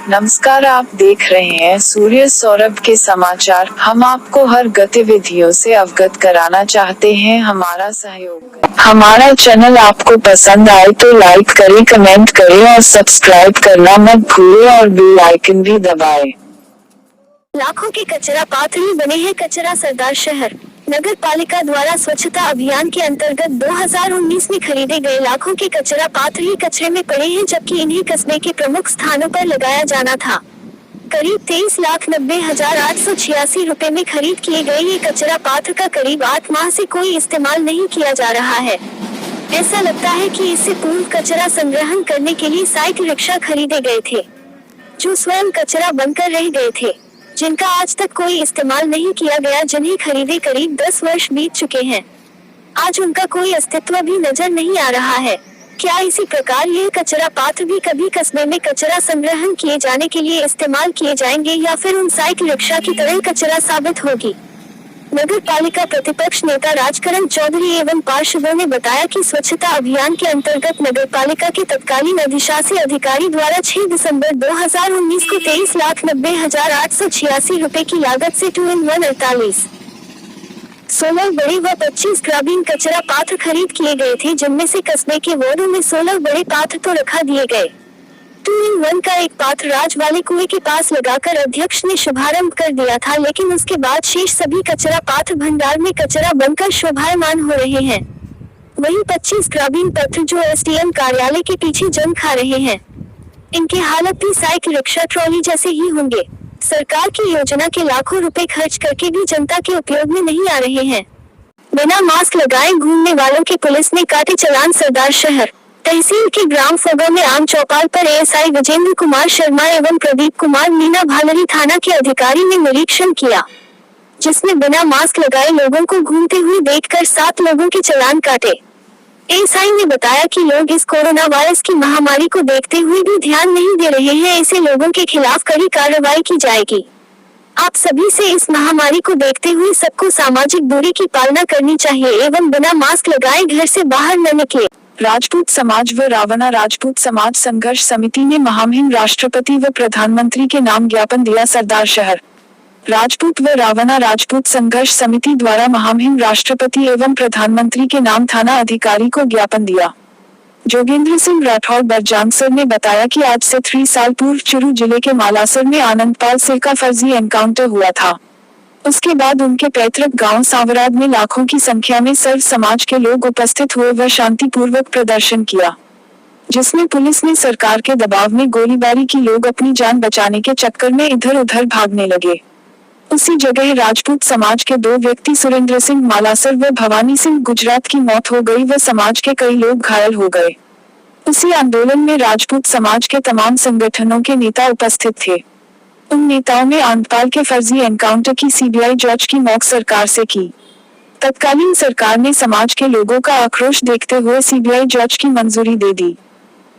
नमस्कार, आप देख रहे हैं सूर्य सौरभ के समाचार। हम आपको हर गतिविधियों से अवगत कराना चाहते हैं। हमारा सहयोग करें। हमारा चैनल आपको पसंद आए तो लाइक करें, कमेंट करें और सब्सक्राइब करना मत भूलें और बेल आइकन भी दबाएं। लाखों के कचरा पात्र ही बने हैं कचरा सरदार शहर। नगर पालिका द्वारा स्वच्छता अभियान के अंतर्गत 2019 में खरीदे गए लाखों के कचरा पात्र ही कचरे में पड़े हैं, जबकि इन्हें कस्बे के प्रमुख स्थानों पर लगाया जाना था। करीब 23,90,886 रुपए में खरीद किए गए ये कचरा पात्र का करीब 8 माह से कोई इस्तेमाल नहीं किया जा रहा है। ऐसा लगता है कि इससे पूर्व कचरा संग्रहण करने के लिए साइकिल रिक्शा खरीदे गए थे, जो स्वयं कचरा बनकर रह गए थे, जिनका आज तक कोई इस्तेमाल नहीं किया गया, जिन्हें खरीदे करीब 10 वर्ष बीत चुके हैं। आज उनका कोई अस्तित्व भी नजर नहीं आ रहा है। क्या इसी प्रकार यह कचरा पात्र भी कभी कस्बे में कचरा संग्रहण किए जाने के लिए इस्तेमाल किए जाएंगे या फिर उन साइकिल रिक्शा की तरह कचरा साबित होगी? नगर पालिका प्रतिपक्ष नेता राजकरण चौधरी एवं पार्षदों ने बताया कि स्वच्छता अभियान के अंतर्गत नगर पालिका के तत्कालीन अधिशासी अधिकारी द्वारा 6 दिसंबर 2019 को 23,90,886 रुपए की लागत से 2-in-1 48 16 बड़े व 25 ग्रामीण कचरा पात्र खरीद किए गए थे, जिनमें से कस्बे के वार्डों में 16 बड़े पात्र तो रखा दिए गए। 2-in-1 का एक पात्र राज वाले कुएं के पास लगाकर अध्यक्ष ने शुभारंभ कर दिया था, लेकिन उसके बाद शेष सभी कचरा पात्र भंडार में कचरा बनकर शोभायमान हो रहे हैं। वहीं 25 ग्रामीण पत्र जो एसडीएम कार्यालय के पीछे जम खा रहे हैं, इनकी हालत भी साइकिल रिक्शा ट्रॉली जैसे ही होंगे। सरकार की योजना के लाखों रुपए खर्च करके भी जनता के उपयोग में नहीं आ रहे हैं। बिना मास्क लगाए घूमने वालों की पुलिस ने काटे चालान। सरदार शहर तहसील के ग्राम फोगो में आम चौपाल पर एएसआई विजेंद्र कुमार शर्मा एवं प्रदीप कुमार मीना भालरी थाना के अधिकारी ने निरीक्षण किया, जिसमें बिना मास्क लगाए लोगों को घूमते हुए देखकर 7 लोगों के चालान काटे। एएसआई ने बताया कि लोग इस कोरोना वायरस की महामारी को देखते हुए भी ध्यान नहीं दे रहे हैं, ऐसे लोगों के खिलाफ कड़ी कार्रवाई की जाएगी। आप सभी से इस महामारी को देखते हुए सबको सामाजिक दूरी की पालना करनी चाहिए एवं बिना मास्क लगाए घर से बाहर न निकले। राजपूत समाज व रावणा राजपूत समाज संघर्ष समिति ने महामहिम राष्ट्रपति व प्रधानमंत्री के नाम ज्ञापन दिया। सरदार शहर राजपूत व रावणा राजपूत संघर्ष समिति द्वारा महामहिम राष्ट्रपति एवं प्रधानमंत्री के नाम थाना अधिकारी को ज्ञापन दिया। जोगेंद्र सिंह राठौड़ बरजांगसर ने बताया कि आज से 3 साल पूर्व चुरू जिले के मालासर में आनंदपाल सिंह का फर्जी एनकाउंटर हुआ था। उसके बाद उनके पैतृक गांव सांवराद में लाखों की संख्या में सर्व समाज के लोग उपस्थित हुए व शांतिपूर्वक प्रदर्शन किया, जिसमें पुलिस ने सरकार के दबाव में गोलीबारी की। लोग अपनी जान बचाने के चक्कर में इधर उधर भागने लगे। उसी जगह राजपूत समाज के 2 व्यक्ति सुरेंद्र सिंह मालासर व भवानी सिंह गुजरात की मौत हो गई व समाज के कई लोग घायल हो गए। उसी आंदोलन में राजपूत समाज के तमाम संगठनों के नेता उपस्थित थे। उन नेताओं ने आनंदपाल के फर्जी एनकाउंटर की सीबीआई जांच की मांग सरकार से की। तत्कालीन सरकार ने समाज के लोगों का आक्रोश देखते हुए सीबीआई जांच की मंजूरी दे दी।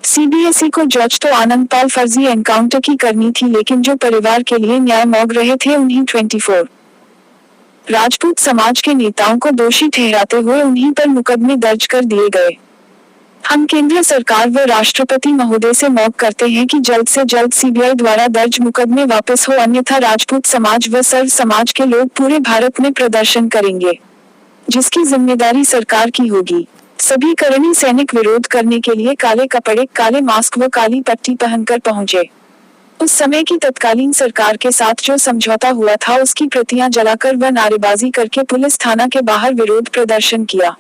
सीबीएसई को जांच तो आनंदपाल फर्जी एनकाउंटर की करनी थी, लेकिन जो परिवार के लिए न्याय मांग रहे थे उन्हीं 24 राजपूत समाज के नेताओं को दोषी ठहराते हुए उन्हीं पर मुकदमे दर्ज कर दिए गए। हम केंद्र सरकार व राष्ट्रपति महोदय से मांग करते हैं कि जल्द से जल्द सीबीआई द्वारा दर्ज मुकदमे वापस हो, अन्यथा राजपूत समाज व सर्व समाज के लोग पूरे भारत में प्रदर्शन करेंगे, जिसकी जिम्मेदारी सरकार की होगी। सभी करणी सैनिक विरोध करने के लिए काले कपड़े, काले मास्क व काली पट्टी पहनकर पहुंचे। उस समय की तत्कालीन सरकार के साथ जो समझौता हुआ था उसकी प्रतियां जलाकर व नारेबाजी करके पुलिस थाना के बाहर विरोध प्रदर्शन किया।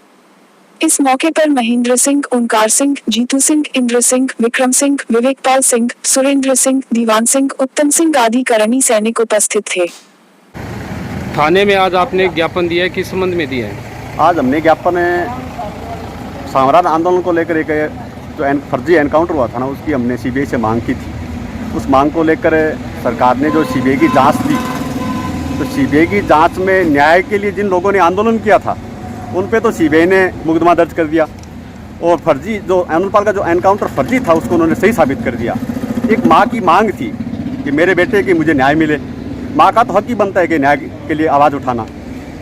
इस मौके पर महेंद्र सिंह, ओंकार सिंह, जीतू सिंह, इंद्र सिंह, विक्रम सिंह, विवेकपाल सिंह, सुरेंद्र सिंह, दीवान सिंह, उत्तम सिंह आदि करणी सैनिक उपस्थित थे। थाने में आज आपने ज्ञापन दिया है, किस संबंध में दिया है? आज हमने ज्ञापन सांवराद आंदोलन को लेकर एक जो फर्जी एनकाउंटर हुआ था ना, उसकी हमने सीबीआई से मांग की थी। उस मांग को लेकर सरकार ने जो सीबीआई की जांच दी, तो सीबीआई की जांच में न्याय के लिए जिन लोगों ने आंदोलन किया था उन पे तो सीबीआई ने मुकदमा दर्ज कर दिया, और फर्जी जो आनंदपाल का जो एनकाउंटर फर्जी था उसको उन्होंने सही साबित कर दिया। एक माँ की मांग थी कि मेरे बेटे की मुझे न्याय मिले। माँ का तो हक ही बनता है कि न्याय के लिए आवाज़ उठाना,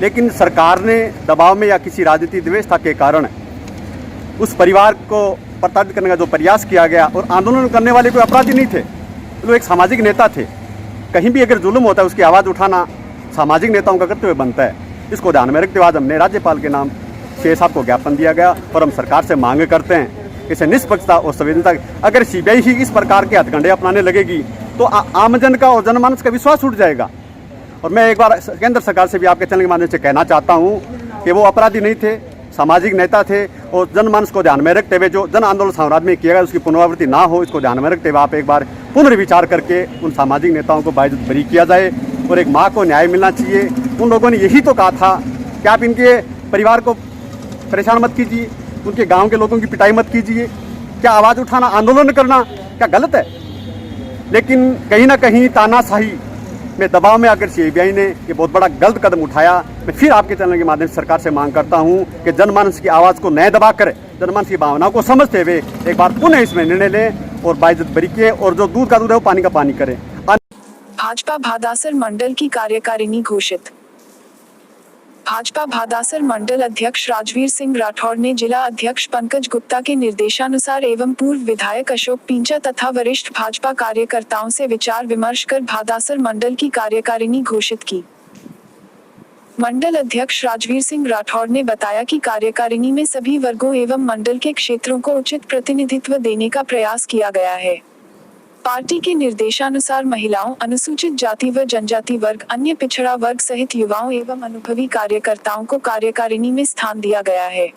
लेकिन सरकार ने दबाव में या किसी राजनीतिक व्यवस्था के कारण उस परिवार को प्रताड़ित करने का जो प्रयास किया गया, और आंदोलन करने वाले कोई अपराधी नहीं थे, वो एक सामाजिक नेता थे। कहीं भी अगर जुल्म होता है उसकी आवाज़ उठाना सामाजिक नेताओं का कर्तव्य बनता है। इसको ध्यान में रखते हुए आज हमने राज्यपाल के नाम सीए साहब को ज्ञापन दिया गया और हम सरकार से मांग करते हैं इसे निष्पक्षता और संवेदनता। अगर सीबीआई ही इस प्रकार के हथकंडे अपनाने लगेगी तो आमजन का और जनमानस का विश्वास उठ जाएगा। और मैं एक बार केंद्र सरकार से भी आपके चैनल के माध्यम से कहना चाहता हूँ कि वो अपराधी नहीं थे, सामाजिक नेता थे और जनमानस को ध्यान में रखते हुए जो जन आंदोलन साम्राज्य में किया गया उसकी पुनरावृत्ति ना हो, इसको ध्यान में रखते हुए आप एक बार पुनर्विचार करके उन सामाजिक नेताओं को बाइज्जत बरी किया जाए और एक माँ को न्याय मिलना चाहिए। उन लोगों ने यही तो कहा था कि आप इनके परिवार को परेशान मत कीजिए, उनके गांव के लोगों की पिटाई मत कीजिए। क्या आवाज़ उठाना, आंदोलन करना क्या गलत है? लेकिन कहीं ना कहीं तानाशाही में दबाव में आकर सीबीआई ने ये बहुत बड़ा गलत कदम उठाया। मैं फिर आपके चैनल के माध्यम से सरकार से मांग करता हूँ कि जनमानस की आवाज़ को न दबाकर जनमानस की भावनाओं को समझते हुए एक बार पुनः इसमें निर्णय लें और बाइज्जत बरी किए और जो दूध का दूध है वो पानी का पानी करें। भाजपा भादासर मंडल की कार्यकारिणी घोषित। भाजपा भादासर मंडल अध्यक्ष राजवीर सिंह राठौड़ ने जिला अध्यक्ष पंकज गुप्ता के निर्देशानुसार एवं पूर्व विधायक अशोक पिंचा तथा वरिष्ठ भाजपा कार्यकर्ताओं से विचार विमर्श कर भादासर मंडल की कार्यकारिणी घोषित की। मंडल अध्यक्ष राजवीर सिंह राठौड़ ने बताया कि कार्यकारिणी में सभी वर्गों एवं मंडल के क्षेत्रों को उचित प्रतिनिधित्व देने का प्रयास किया गया है। पार्टी के निर्देशानुसार महिलाओं, अनुसूचित जाति व जनजाति वर्ग, अन्य पिछड़ा वर्ग सहित युवाओं एवं अनुभवी कार्यकर्ताओं को कार्यकारिणी में स्थान दिया गया है।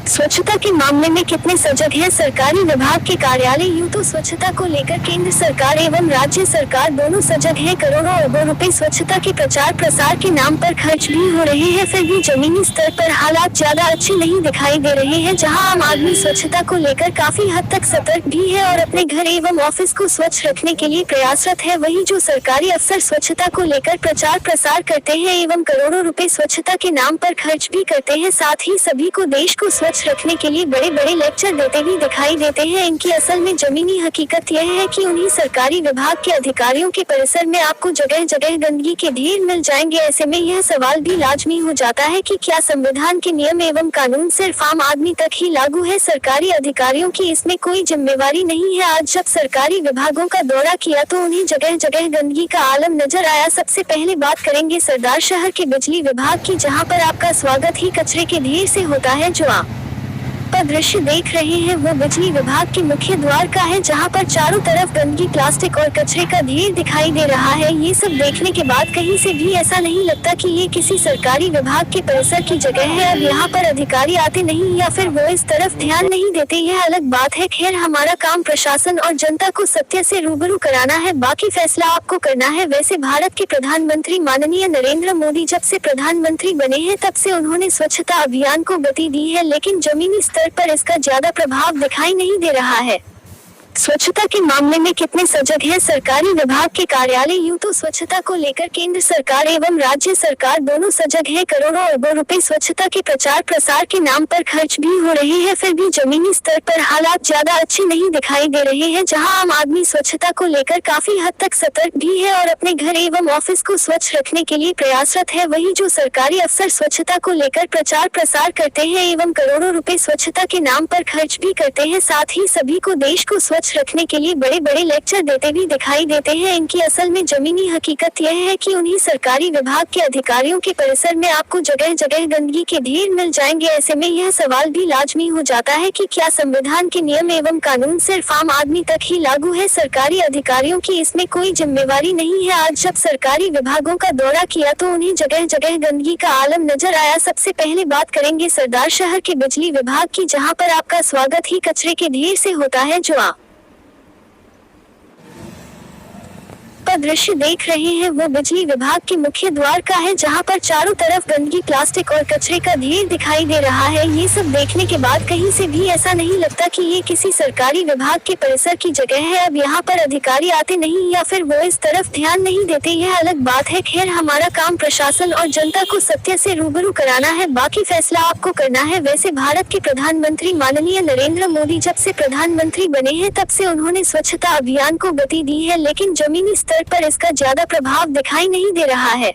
स्वच्छता के मामले में कितने सजग हैं सरकारी विभाग के कार्यालय? यूं तो स्वच्छता को लेकर केंद्र सरकार एवं राज्य सरकार दोनों सजग हैं। करोड़ों अरबों रुपए स्वच्छता के प्रचार प्रसार के नाम पर खर्च भी हो रहे हैं, फिर भी जमीनी स्तर पर हालात ज्यादा अच्छे नहीं दिखाई दे रहे हैं। जहां आम आदमी स्वच्छता को लेकर काफी हद तक सतर्क भी है और अपने घर एवं ऑफिस को स्वच्छ रखने के लिए प्रयासरत है, वहीं जो सरकारी अफसर स्वच्छता को लेकर प्रचार प्रसार करते हैं एवं करोड़ों रुपए स्वच्छता के नाम पर खर्च भी करते हैं, साथ ही सभी को देश को स्वच्छ रखने के लिए बड़े बड़े लेक्चर देते भी दिखाई देते हैं। इनकी असल में जमीनी हकीकत यह है कि उन्हीं सरकारी विभाग के अधिकारियों के परिसर में आपको जगह जगह गंदगी के ढेर मिल जाएंगे। ऐसे में यह सवाल भी लाजमी हो जाता है कि क्या संविधान के नियम एवं कानून सिर्फ आम आदमी तक ही लागू है? सरकारी अधिकारियों की इसमें कोई जिम्मेवारी नहीं है। आज जब सरकारी विभागों का दौरा किया तो उन्हें जगह जगह गंदगी का आलम नजर आया। सबसे पहले बात करेंगे सरदार शहर के बिजली विभाग की, जहां पर आपका स्वागत ही कचरे के ढेर से होता है। जो आप दृश्य देख रहे हैं वो बिजली विभाग के मुख्य द्वार का है, जहां पर चारों तरफ गंदगी, प्लास्टिक और कचरे का ढेर दिखाई दे रहा है। ये सब देखने के बाद कहीं से भी ऐसा नहीं लगता कि ये किसी सरकारी विभाग के परिसर की जगह है। अब यहाँ पर अधिकारी आते नहीं या फिर वो इस तरफ ध्यान नहीं देते, यह अलग बात है। खैर, हमारा काम प्रशासन और जनता को सत्य से रूबरू कराना है, बाकी फैसला आपको करना है। वैसे भारत के प्रधानमंत्री माननीय नरेंद्र मोदी जब से प्रधानमंत्री बने हैं तब से उन्होंने स्वच्छता अभियान को गति दी है, लेकिन जमीनी स्तर पर इसका ज्यादा प्रभाव दिखाई नहीं दे रहा है। स्वच्छता के मामले में कितने सजग हैं सरकारी विभाग के कार्यालय? यूं तो स्वच्छता को लेकर केंद्र सरकार एवं राज्य सरकार दोनों सजग है। करोड़ों अरबों रुपए स्वच्छता के प्रचार प्रसार के नाम पर खर्च भी हो रहे हैं, फिर भी जमीनी स्तर पर हालात ज्यादा अच्छे नहीं दिखाई दे रहे हैं। जहां आम आदमी स्वच्छता को लेकर काफी हद तक सतर्क भी है और अपने घर एवं ऑफिस को स्वच्छ रखने के लिए प्रयासरत है, वहीं जो सरकारी अफसर स्वच्छता को लेकर प्रचार प्रसार करते हैं एवं करोड़ों रुपए स्वच्छता के नाम पर खर्च भी करते हैं, साथ ही सभी को देश को स्वच्छ रखने के लिए बड़े बड़े लेक्चर देते भी दिखाई देते हैं। इनकी असल में जमीनी हकीकत यह है कि उन्हीं सरकारी विभाग के अधिकारियों के परिसर में आपको जगह जगह गंदगी के ढेर मिल जाएंगे। ऐसे में यह सवाल भी लाजमी हो जाता है कि क्या संविधान के नियम एवं कानून सिर्फ आम आदमी तक ही लागू है? सरकारी अधिकारियों की इसमें कोई जिम्मेवारी नहीं है। आज जब सरकारी विभागों का दौरा किया तो उन्हें जगह जगह गंदगी का आलम नजर आया। सबसे पहले बात करेंगे सरदार शहर के बिजली विभाग की, जहां पर आपका स्वागत ही कचरे के ढेर से होता है। जो आप दृश्य देख रहे हैं वो बिजली विभाग के मुख्य द्वार का है, जहां पर चारों तरफ गंदगी, प्लास्टिक और कचरे का ढेर दिखाई दे रहा है। ये सब देखने के बाद कहीं से भी ऐसा नहीं लगता कि ये किसी सरकारी विभाग के परिसर की जगह है। अब यहाँ पर अधिकारी आते नहीं या फिर वो इस तरफ ध्यान नहीं देते, यह अलग बात है। खैर, हमारा काम प्रशासन और जनता को सत्य से रूबरू कराना है, बाकी फैसला आपको करना है। वैसे भारत के प्रधानमंत्री माननीय नरेंद्र मोदी जब से प्रधानमंत्री बने हैं तब से उन्होंने स्वच्छता अभियान को गति दी है, लेकिन जमीनी स्तर पर इसका ज्यादा प्रभाव दिखाई नहीं दे रहा है।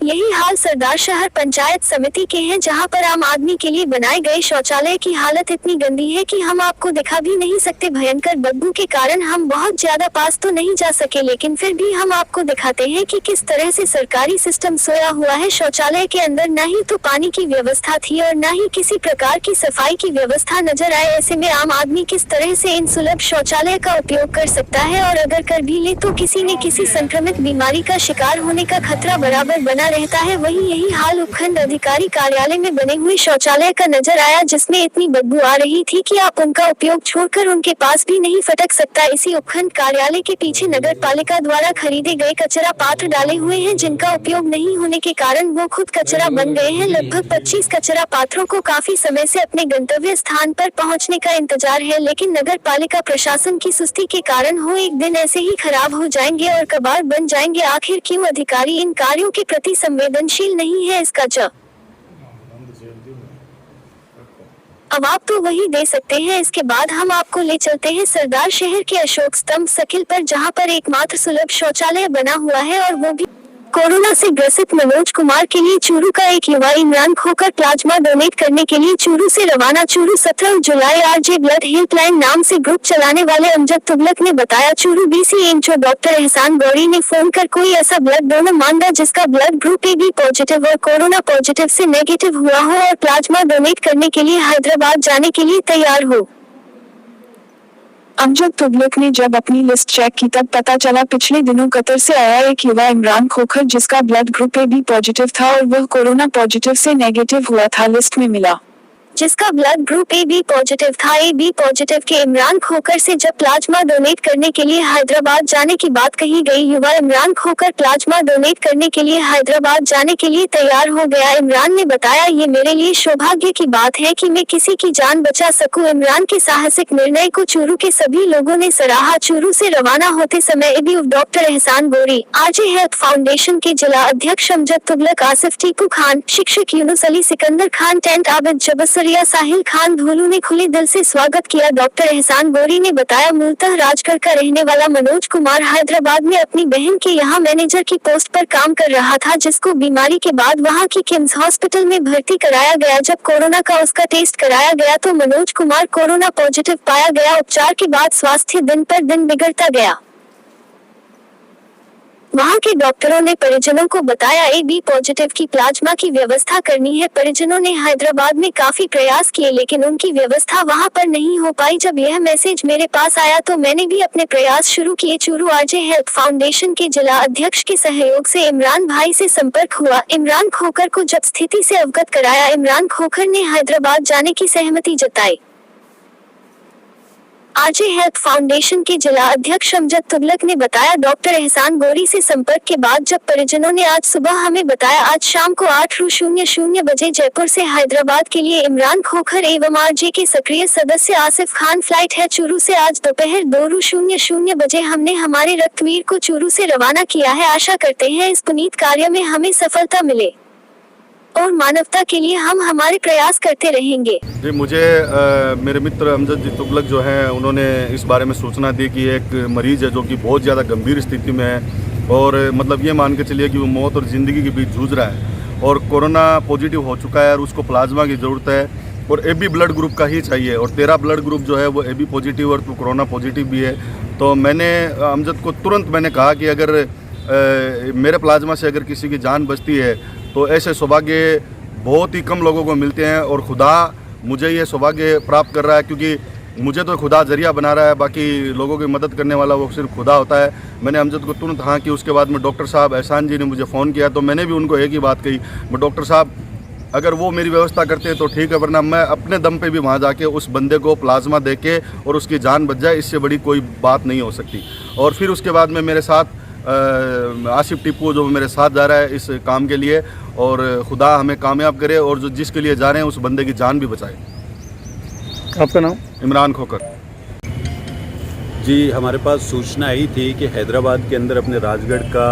यही हाल सरदार शहर पंचायत समिति के हैं, जहां पर आम आदमी के लिए बनाए गए शौचालय की हालत इतनी गंदी है कि हम आपको दिखा भी नहीं सकते। भयंकर बदबू के कारण हम बहुत ज्यादा पास तो नहीं जा सके, लेकिन फिर भी हम आपको दिखाते हैं कि किस तरह से सरकारी सिस्टम सोया हुआ है। शौचालय के अंदर न ही तो पानी की व्यवस्था थी और न ही किसी प्रकार की सफाई की व्यवस्था नजर आए। ऐसे में आम आदमी किस तरह से इन सुलभ शौचालय का उपयोग कर सकता है, और अगर कर भी ले तो किसी न किसी संक्रमित बीमारी का शिकार होने का खतरा बराबर बना रहता है। वही यही हाल उपखंड अधिकारी कार्यालय में बने हुए शौचालय का नजर आया, जिसमें इतनी बदबू आ रही थी कि आप उनका उपयोग छोड़कर उनके पास भी नहीं फटक सकता। इसी उपखंड कार्यालय के पीछे नगर पालिका द्वारा खरीदे गए कचरा पात्र डाले हुए हैं, जिनका उपयोग नहीं होने के कारण वो खुद कचरा बन गए हैं। लगभग 25 कचरा पात्रों को काफी समय से अपने गंतव्य स्थान पर पहुंचने का इंतजार है, लेकिन नगर पालिका प्रशासन की सुस्ती के कारण हो एक दिन ऐसे ही खराब हो जाएंगे और कबाड़ बन जाएंगे। आखिर क्यों अधिकारी इन कार्यों के प्रति संवेदनशील नहीं है, इसका जवाब तो वही दे सकते हैं। इसके बाद हम आपको ले चलते हैं सरदार शहर के अशोक स्तंभ सर्किल पर, जहां पर एकमात्र सुलभ शौचालय बना हुआ है, और वो भी कोरोना से ग्रसित मनोज कुमार के लिए चूरू का एक युवा इमरान खोकर प्लाज्मा डोनेट करने के लिए चूरू से रवाना। चूरू 17 जुलाई आरजे ब्लड हेल्पलाइन नाम से ग्रुप चलाने वाले अमजद तुगलक ने बताया। चूरू BCHO डॉक्टर एहसान गौरी ने फोन कर कोई ऐसा ब्लड डोनर मांगा जिसका ब्लड ग्रुप AB पॉजिटिव और कोरोना पॉजिटिव से नेगेटिव हुआ हो और प्लाज्मा डोनेट करने के लिए हैदराबाद जाने के लिए तैयार हो। अमजद तुगलक ने जब अपनी लिस्ट चेक की तब पता चला पिछले दिनों कतर से आया एक युवा इमरान खोखर, जिसका ब्लड ग्रुप AB पॉजिटिव था और वह कोरोना पॉजिटिव से नेगेटिव हुआ था, लिस्ट में मिला। जिसका ब्लड ग्रुप AB पॉजिटिव था। AB पॉजिटिव के इमरान खोकर से जब प्लाज्मा डोनेट करने के लिए हैदराबाद जाने की बात कही गई, युवा इमरान खोकर प्लाज्मा डोनेट करने के लिए हैदराबाद जाने के लिए तैयार हो गया। इमरान ने बताया, ये मेरे लिए सौभाग्य की बात है कि मैं किसी की जान बचा सकूं। इमरान के साहसिक निर्णय को चूरू के सभी लोगों ने सराहा। चूरू से रवाना होते समय AB डॉक्टर एहसान गौरी, RJ हेल्थ फाउंडेशन के जिला अध्यक्ष अमजद तुगलक, आसिफ टीकू खान, शिक्षक यूनुस अली सिकंदर खान, टेंट आबिद जबसरिया साहिल खान धोलू ने खुले दिल से स्वागत किया। डॉक्टर एहसान गौरी ने बताया, मूलतः राजगढ़ का रहने वाला मनोज कुमार हैदराबाद में अपनी बहन के यहाँ मैनेजर की पोस्ट पर काम कर रहा था, जिसको बीमारी के बाद वहाँ की किम्स हॉस्पिटल में भर्ती कराया गया। जब कोरोना का उसका टेस्ट कराया गया तो मनोज कुमार कोरोना पॉजिटिव पाया गया। उपचार के बाद स्वास्थ्य दिन पर दिन बिगड़ता गया। वहाँ के डॉक्टरों ने परिजनों को बताया AB पॉजिटिव की प्लाज्मा की व्यवस्था करनी है। परिजनों ने हैदराबाद में काफी प्रयास किए, लेकिन उनकी व्यवस्था वहाँ पर नहीं हो पाई। जब यह मैसेज मेरे पास आया तो मैंने भी अपने प्रयास शुरू किए। चूरू RJ हेल्थ फाउंडेशन के जिला अध्यक्ष के सहयोग से इमरान भाई से संपर्क हुआ। इमरान खोकर को जब स्थिति से अवगत कराया, इमरान खोकर ने हैदराबाद जाने की सहमति जताई। RJ हेल्थ फाउंडेशन के जिला अध्यक्ष अमजद तुगलक ने बताया, डॉक्टर एहसान गौरी से संपर्क के बाद जब परिजनों ने आज सुबह हमें बताया, आज शाम को 8:00 बजे जयपुर से हैदराबाद के लिए इमरान खोखर एवं RJ के सक्रिय सदस्य आसिफ खान फ्लाइट है। चूरू से आज दोपहर 2:00 बजे हमने हमारे रक्तवीर को चूरू से रवाना किया है। आशा करते हैं इस पुनीत कार्य में हमें सफलता मिले और मानवता के लिए हम हमारे प्रयास करते रहेंगे। जी, मुझे मेरे मित्र अमजद जी तुगलक जो हैं, उन्होंने इस बारे में सूचना दी कि एक मरीज़ है जो कि बहुत ज़्यादा गंभीर स्थिति में है और मतलब ये मान के चलिए कि वो मौत और ज़िंदगी के बीच जूझ रहा है और कोरोना पॉजिटिव हो चुका है और उसको प्लाज्मा की ज़रूरत है और AB ब्लड ग्रुप का ही चाहिए और तेरा ब्लड ग्रुप जो है वो AB पॉजिटिव और कोरोना पॉजिटिव भी है। तो मैंने अमजद को तुरंत मैंने कहा कि अगर मेरे प्लाज्मा से अगर किसी की जान बचती है तो ऐसे सौभाग्य बहुत ही कम लोगों को मिलते हैं और खुदा मुझे ये सौभाग्य प्राप्त कर रहा है, क्योंकि मुझे तो खुदा जरिया बना रहा है, बाकी लोगों की मदद करने वाला वो सिर्फ खुदा होता है। मैंने अमजद को तुरंत हाँ कि उसके बाद में डॉक्टर साहब एहसान जी ने मुझे फ़ोन किया तो मैंने भी उनको एक ही बात कही, डॉक्टर साहब अगर वो मेरी व्यवस्था करते हैं तो ठीक है, वरना मैं अपने दम पे भी वहाँ जाके उस बंदे को प्लाज्मा दे के और उसकी जान बच जाए, इससे बड़ी कोई बात नहीं हो सकती। और फिर उसके बाद में मेरे साथ आसिफ टिप्पू जो मेरे साथ जा रहा है इस काम के लिए, और खुदा हमें कामयाब करे और जो जिसके लिए जा रहे हैं उस बंदे की जान भी बचाए। आपका नाम? इमरान खोकर। जी, हमारे पास सूचना आई थी कि हैदराबाद के अंदर अपने राजगढ़ का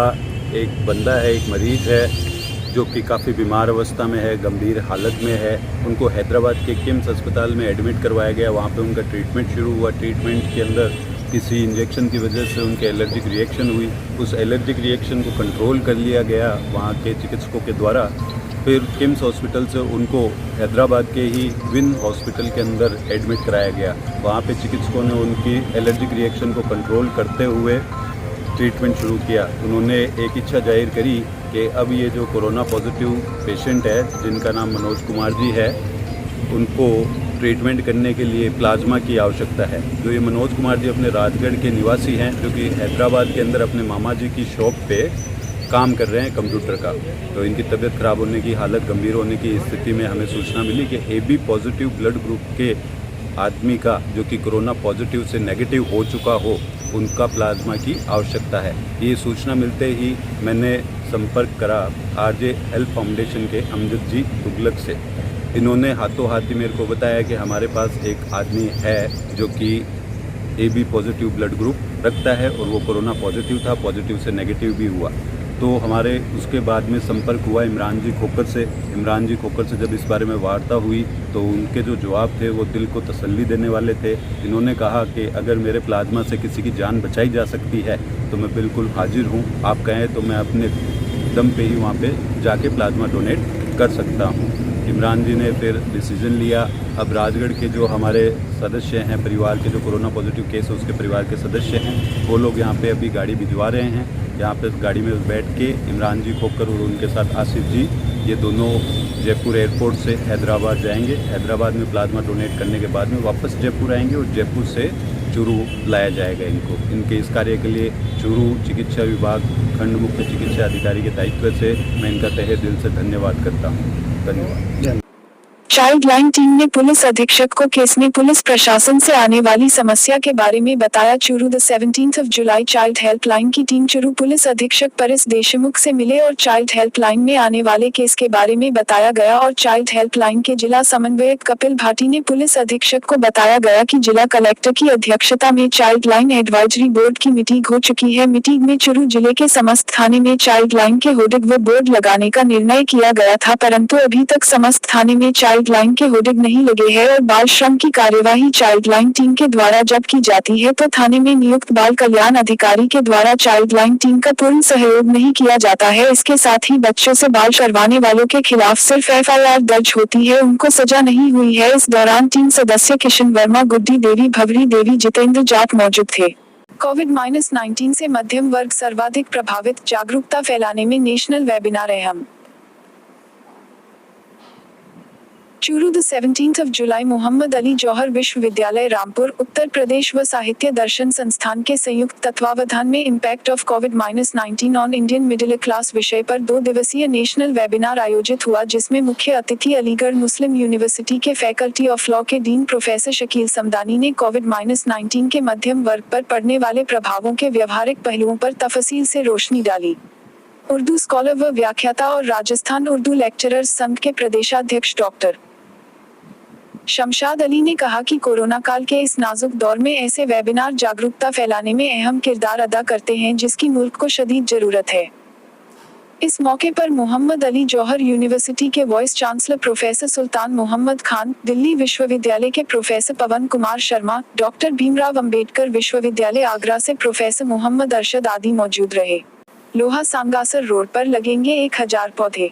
एक बंदा है, एक मरीज़ है जो कि काफ़ी बीमार अवस्था में है, गंभीर हालत में है। उनको हैदराबाद के किम्स अस्पताल में एडमिट करवाया गया, वहाँ पे उनका ट्रीटमेंट शुरू हुआ। ट्रीटमेंट के अंदर किसी इंजेक्शन की वजह से उनके एलर्जिक रिएक्शन हुई। उस एलर्जिक रिएक्शन को कंट्रोल कर लिया गया वहाँ के चिकित्सकों के द्वारा। फिर किम्स हॉस्पिटल से उनको हैदराबाद के ही विन हॉस्पिटल के अंदर एडमिट कराया गया। वहाँ पे चिकित्सकों ने उनकी एलर्जिक रिएक्शन को कंट्रोल करते हुए ट्रीटमेंट शुरू किया। उन्होंने एक इच्छा जाहिर करी कि अब ये जो कोरोना पॉजिटिव पेशेंट है जिनका नाम मनोज कुमार जी है, उनको ट्रीटमेंट करने के लिए प्लाज्मा की आवश्यकता है। जो ये मनोज कुमार जी अपने राजगढ़ के निवासी हैं, जो कि हैदराबाद के अंदर अपने मामा जी की शॉप पे काम कर रहे हैं कंप्यूटर का। तो इनकी तबीयत ख़राब होने की, हालत गंभीर होने की स्थिति में हमें सूचना मिली कि AB पॉजिटिव ब्लड ग्रुप के आदमी का, जो कि कोरोना पॉजिटिव से नेगेटिव हो चुका हो, उनका प्लाज्मा की आवश्यकता है। ये सूचना मिलते ही मैंने संपर्क करा RJ हेल्थ फाउंडेशन के अमजद जी तुगलक से। इन्होंने हाथों हाथ ही मेरे को बताया कि हमारे पास एक आदमी है जो कि AB पॉजिटिव ब्लड ग्रुप रखता है और वो कोरोना पॉजिटिव था, पॉजिटिव से नेगेटिव भी हुआ। तो हमारे उसके बाद में संपर्क हुआ इमरान जी खोखर से। इमरान जी खोखर से जब इस बारे में वार्ता हुई तो उनके जो जवाब थे वो दिल को तसल्ली देने वाले थे। इन्होंने कहा कि अगर मेरे प्लाज्मा से किसी की जान बचाई जा सकती है तो मैं बिल्कुल हाजिर हूँ। आप कहें तो मैं अपने दम पे ही वहाँ पे जाके प्लाज्मा डोनेट कर सकता हूँ। इमरान जी ने फिर डिसीजन लिया। अब राजगढ़ के जो हमारे सदस्य हैं, परिवार के जो कोरोना पॉजिटिव केस है उसके परिवार के सदस्य हैं, वो लोग यहाँ पे अभी गाड़ी भिजवा रहे हैं। यहाँ पे गाड़ी में बैठ के इमरान जी खोकर और उनके साथ आसिफ जी, ये दोनों जयपुर एयरपोर्ट से हैदराबाद जाएंगे। हैदराबाद में प्लाज्मा डोनेट करने के बाद में वापस जयपुर आएंगे और जयपुर से चूरू लाया जाएगा इनको। इनके इस कार्य के लिए चूरू चिकित्सा विभाग खंड मुख्य चिकित्सा अधिकारी के दायित्व से मैं इनका तहे दिल से धन्यवाद करता हूँ। धन्यवाद। चाइल्ड लाइन टीम ने पुलिस अधीक्षक को केस में पुलिस प्रशासन से आने वाली समस्या के बारे में बताया। चूरू 17 जुलाई चाइल्ड हेल्पलाइन की टीम चूरू पुलिस अधीक्षक परिस देशमुख से मिले और चाइल्ड हेल्पलाइन में आने वाले केस के बारे में बताया गया और चाइल्ड हेल्पलाइन के जिला समन्वयक कपिल भाटी ने पुलिस अधीक्षक को बताया गया कि जिला कलेक्टर की अध्यक्षता में चाइल्ड लाइन एडवाइजरी बोर्ड की मीटिंग हो चुकी है। मीटिंग में चूरू जिले के समस्त थाने में चाइल्ड लाइन के होर्डिंग व बोर्ड लगाने का निर्णय किया गया था, परंतु अभी तक समस्त थाने में चाइल्ड लाइन के होर्डिंग नहीं लगे हैं और बाल श्रम की कार्यवाही चाइल्ड लाइन टीम के द्वारा जब की जाती है तो थाने में नियुक्त बाल कल्याण अधिकारी के द्वारा चाइल्ड लाइन टीम का पूर्ण सहयोग नहीं किया जाता है। इसके साथ ही बच्चों से बाल करवाने वालों के खिलाफ सिर्फ FIR दर्ज होती है, उनको सजा नहीं हुई है। इस दौरान टीम सदस्य किशन वर्मा, गुड्डी देवी, भवरी देवी, जितेंद्र जाट मौजूद थे। कोविड-19 से मध्यम वर्ग सर्वाधिक प्रभावित, जागरूकता फैलाने में नेशनल वेबिनार अहम। चूरू 17 जुलाई मोहम्मद अली जौहर विश्वविद्यालय रामपुर उत्तर प्रदेश व साहित्य दर्शन संस्थान के संयुक्त तत्वावधान में impact of covid on Indian middle class विषय पर 2 दिवसीय नेशनल वेबिनार आयोजित हुआ, जिसमें मुख्य अतिथि अलीगढ़ मुस्लिम यूनिवर्सिटी के फैकल्टी ऑफ लॉ के डीन प्रोफेसर शकील समदानी ने कोविड-19 के मध्यम वर्ग पर पड़ने वाले प्रभावों के व्यवहारिक पहलुओं पर तफसील से रोशनी डाली। उर्दू स्कॉलर व व्याख्याता और राजस्थान उर्दू लेक्चरर्स संघ के प्रदेशाध्यक्ष डॉक्टर शमशाद अली ने कहा कि कोरोना काल के इस नाजुक दौर में ऐसे वेबिनार जागरूकता फैलाने में अहम किरदार अदा करते हैं, जिसकी मुल्क को शदीद जरूरत है। इस मौके पर मोहम्मद अली जौहर यूनिवर्सिटी के वाइस चांसलर प्रोफेसर सुल्तान मोहम्मद खान, दिल्ली विश्वविद्यालय के प्रोफेसर पवन कुमार शर्मा, डॉक्टर भीमराव अंबेडकर विश्वविद्यालय आगरा से प्रोफेसर मोहम्मद अरशद आदि मौजूद रहे। लोहा सांगासर रोड पर लगेंगे 1000 पौधे।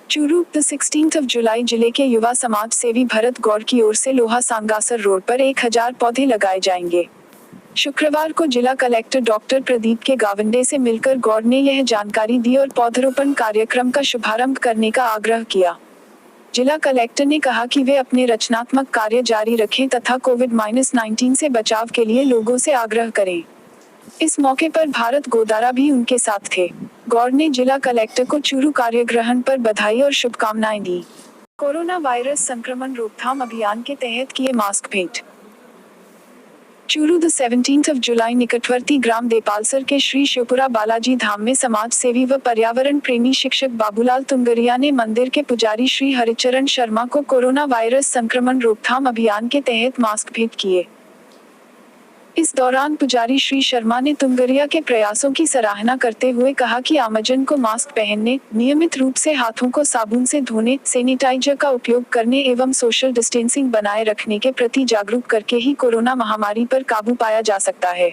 चूरू 16 जुलाई जिले के युवा समाज सेवी भरत गौर की ओर से लोहा सांगासर रोड पर 1000 पौधे लगाए जाएंगे। शुक्रवार को जिला कलेक्टर डॉक्टर प्रदीप के गावंडे से मिलकर गौर ने यह जानकारी दी और पौधरोपण कार्यक्रम का शुभारंभ करने का आग्रह किया। जिला कलेक्टर ने कहा कि वे अपने रचनात्मक कार्य जारी रखें तथा कोविड-19 से बचाव के लिए लोगों से आग्रह करें। इस मौके पर भारत गोदारा भी उनके साथ थे। गौर ने जिला कलेक्टर को चूरू कार्यग्रहण पर बधाई और शुभकामनाएं दी। कोरोना वायरस संक्रमण रोकथाम अभियान के तहत किए मास्क भेंट। चूरू 17 जुलाई निकटवर्ती ग्राम देपालसर के श्री शिवपुरा बालाजी धाम में समाज सेवी व पर्यावरण प्रेमी शिक्षक बाबूलाल तुंगरिया ने मंदिर के पुजारी श्री हरिचरण शर्मा को कोरोना वायरस संक्रमण रोकथाम अभियान के तहत मास्क भेंट किए। इस दौरान पुजारी श्री शर्मा ने तुंगरिया के प्रयासों की सराहना करते हुए कहा कि आमजन को मास्क पहनने, नियमित रूप से हाथों को साबुन से धोने, सैनिटाइजर का उपयोग करने एवं सोशल डिस्टेंसिंग बनाए रखने के प्रति जागरूक करके ही कोरोना महामारी पर काबू पाया जा सकता है।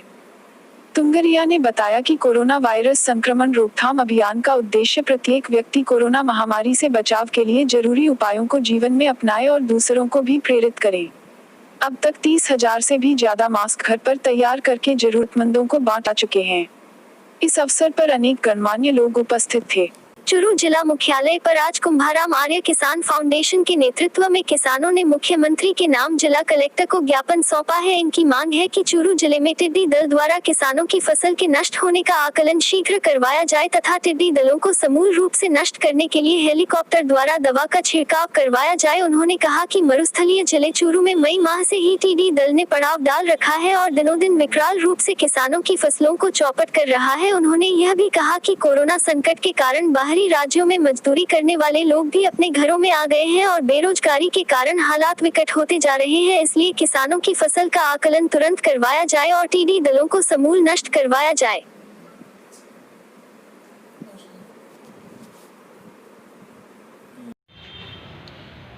तुंगरिया ने बताया कि कोरोना वायरस संक्रमण रोकथाम अभियान का उद्देश्य प्रत्येक व्यक्ति कोरोना महामारी से बचाव के लिए जरूरी उपायों को जीवन में अपनाए और दूसरों को भी प्रेरित करे। अब तक 30,000 से भी ज्यादा मास्क घर पर तैयार करके जरूरतमंदों को बांटा चुके हैं। इस अवसर पर अनेक गणमान्य लोग उपस्थित थे। चूरू जिला मुख्यालय पर आज कुंभाराम आर्य किसान फाउंडेशन के नेतृत्व में किसानों ने मुख्यमंत्री के नाम जिला कलेक्टर को ज्ञापन सौंपा है। इनकी मांग है कि चूरू जिले में टिड्डी दल द्वारा किसानों की फसल के नष्ट होने का आकलन शीघ्र करवाया जाए तथा टिड्डी दलों को समूल रूप से नष्ट करने के लिए हेलीकॉप्टर द्वारा दवा का छिड़काव करवाया जाए। उन्होंने कहा कि मरुस्थलीय जिले चूरू में मई माह से ही टिड्डी दल ने पड़ाव डाल रखा है और दिनों दिन विकराल रूप से किसानों की फसलों को चौपट कर रहा है। उन्होंने यह भी कहा कि कोरोना संकट के कारण बाहरी राज्यों में मजदूरी करने वाले लोग भी अपने घरों में आ गए हैं और बेरोजगारी के कारण हालात विकट होते जा रहे हैं। इसलिए किसानों की फसल का आकलन तुरंत करवाया जाए और टिड्डी दलों को समूल नष्ट करवाया जाए।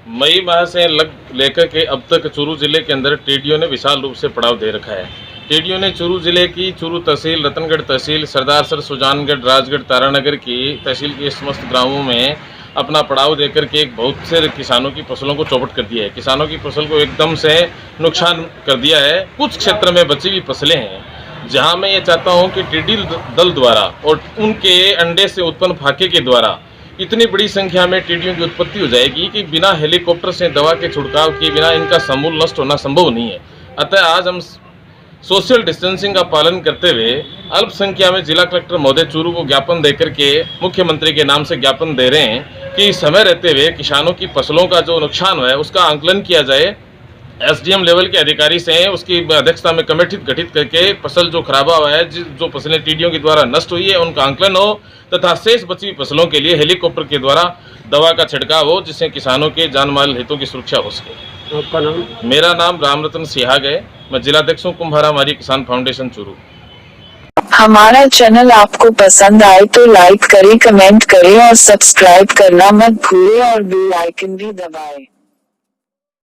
मई माह से लेकर के अब तक चूरू जिले के अंदर टिड्डियों ने विशाल रूप से पड़ाव दे रखा है। टिड्डियों ने चूरू जिले की चूरू तहसील, रतनगढ़ तहसील, सरदारसर, सुजानगढ़, राजगढ़, तारानगर की तहसील के समस्त गांवों में अपना पड़ाव देकर के बहुत से किसानों की फसलों को चौपट कर दिया है। किसानों की फसल को एकदम से नुकसान कर दिया है। कुछ क्षेत्र में बची हुई फसलें हैं जहां मैं ये चाहता हूं कि टिड्डी दल द्वारा और उनके अंडे से उत्पन्न फाके के द्वारा इतनी बड़ी संख्या में टिड्डियों की उत्पत्ति हो जाएगी कि बिना हेलीकॉप्टर से दवा के छिड़काव किए बिना इनका समूल नष्ट होना संभव नहीं है। अतः आज हम सोशल डिस्टेंसिंग का पालन करते हुए अल्प संख्या में जिला कलेक्टर महोदय चूरू को ज्ञापन देकर के मुख्यमंत्री के नाम से ज्ञापन दे रहे हैं कि समय रहते हुए किसानों की फसलों का जो नुकसान है उसका आंकलन किया जाए। एसडीएम लेवल के अधिकारी से उसकी अध्यक्षता में कमेटी गठित करके फसल जो खराबा हुआ है, जो फसलें टिड्डियों के द्वारा नष्ट हुई है, उनका आंकलन हो तथा शेष बची हुई फसलों के लिए हेलीकॉप्टर के द्वारा दवा का छिड़काव हो जिससे किसानों के जान माल हितों की सुरक्षा हो सके। आपका नाम? मेरा नाम रामरतन सिहाग है। मैं जिलाध्यक्ष हूँ कुंभाराम आर्य किसान फाउंडेशन चूरू। हमारा चैनल आपको पसंद आए तो लाइक करें, कमेंट करें और सब्सक्राइब करना मत भूलें और बेल आइकन भी दबाएं।